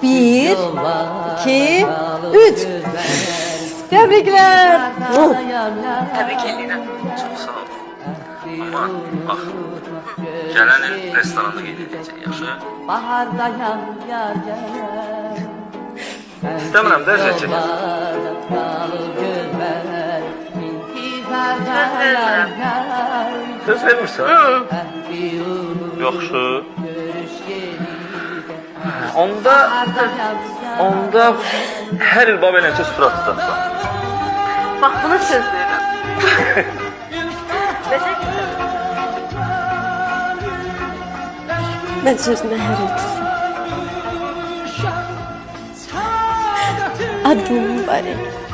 Bir, iki, üç. Tebrikler. Tebrik ederim. Çox sağ ol. Ama bax, gələn il restoranda qeyd edəcək, yaxşı? Bahardayan yar gələr. İstəmirəm də əziyyət çəkəsən. Söz vermirsən? Yaxşı. Onda hər il bab eləcə surat tutacaqsan. Bax, buna söz verirəm. Necə keçər? Ben sözüne her iltifat. Adın mübarek.